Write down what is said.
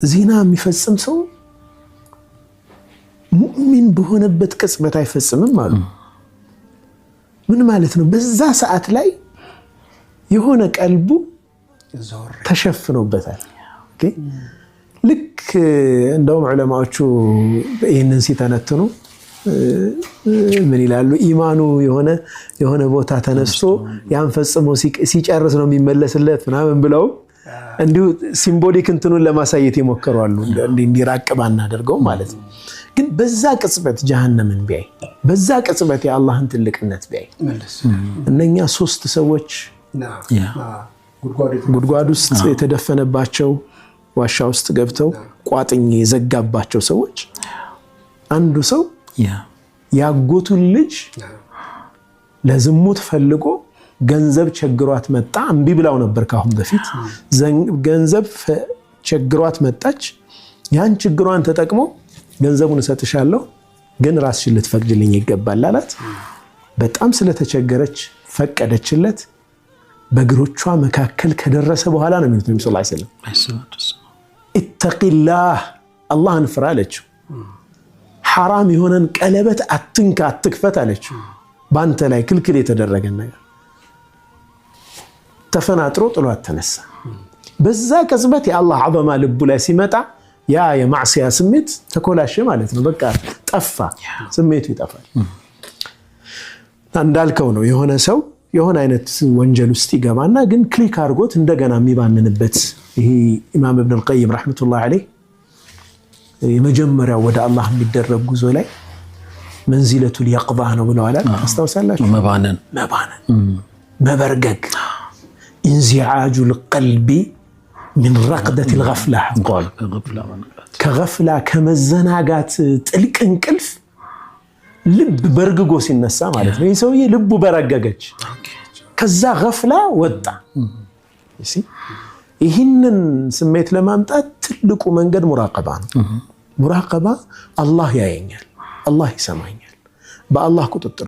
ዚና የሚፈጽም ሰው ሙእሚን በሆነበት ቅጽበት አይፈጽምም አሉ። ምን ማለት ነው? በዛ ሰዓት ላይ የሆነ ቀልቡ ተሸፍኖበታል። ኦኬ ልክ እንደውም ዑለማዎቹ ይህንን ሲተነትኑ ምን ይላሉ? ኢማኑ የሆነ ቦታ ተነስቶ ያን ፈጽሞ ሲጨርስ ነው የሚመለስለት ምናምን ብለው እንዲሁ ሲምቦሊክ እንትኑን ለማሳየት ይሞክራሉ። እንዲራቅ ባናደርገው ማለት ነው። ግን በዛ ቅጽበት ጀሃነምን ቢያይ በዛ ቅጽበት የአላህን ትልቅነት ቢያይ እነኛ 3 ሰዎች ጉድጓድ ውስጥ የተደፈነባቸው ዋሻ ውስጥ ገብተው ቋጥኝ የዘጋባቸው ሰዎች አንዱ ሰው ያጎቱን ልጅ ለዝሙት ፈልጎ ገንዘብ ቸግሯት መጣ። እምቢ ብላው ነበር ካሁን በፊት ገንዘብ ቸግሯት መጣች። ያን ችግሯን ተጠቅሞ ገንዘቡን እሰጥሻለሁ ግን ራስሽን ልትፈቅጂልኝ ይገባል አላት። በጣም ስለተቸገረች ፈቀደችለት። በእግሮቿ መካከል ከደረሰ በኋላ ነው የሚሉት ነብዩ ሰለላሁ ዐለይሂ ወሰለም ኢተቂላህ አላህን ፍራ አለችው። ሐራም የሆነን ቀለበት አትንካ አትክፈት አለችው። ባንተ ላይ ክልክል የተደረገ ነገር ተፈናጥሮ ጥሏት ተነሳ። በዛ ቅጽበት የአላህ ዐዘማ ልቡ ላይ ሲመጣ ያ የማዕሲያ ስሜት ተኮላሸ ማለት ነው። በቃ ጠፋ፣ ስሜቱ ይጠፋል። እንዳልከው ነው የሆነ ሰው የሆነ አይነት ወንጀል ውስጥ ይገባና ግን ክሊክ አድርጎት እንደገና የሚባንንበት ይሄ ኢማም ኢብኑ አልቀይም ረሕመቱላሂ ዐለይህ የመጀመሪያው ወደ አላህ የሚደረግ ጉዞ ላይ መንዚለቱል የቅዛ ነው ብለዋል። አስታውሳላችሁ? መባነን መበርገግ ኢንዚዓጁል ቀልቢ من رقدة الغفلة كغفلة كمزناقات ጥልቅ እንቅልፍ ልብ በርግጎ ሲነሳ ማለት ነው። ይሰውዬ ልቡ በረገገች ከዛ ገፍላ ወጣ። ይህንን ስሜት ለማምጣት ትልቁ መንገድ ሙራቀባ ነው። ሙራቀባ አላህ ያየኛል፣ አላህ ይሰማኛል፣ በአላህ ቁጥጥር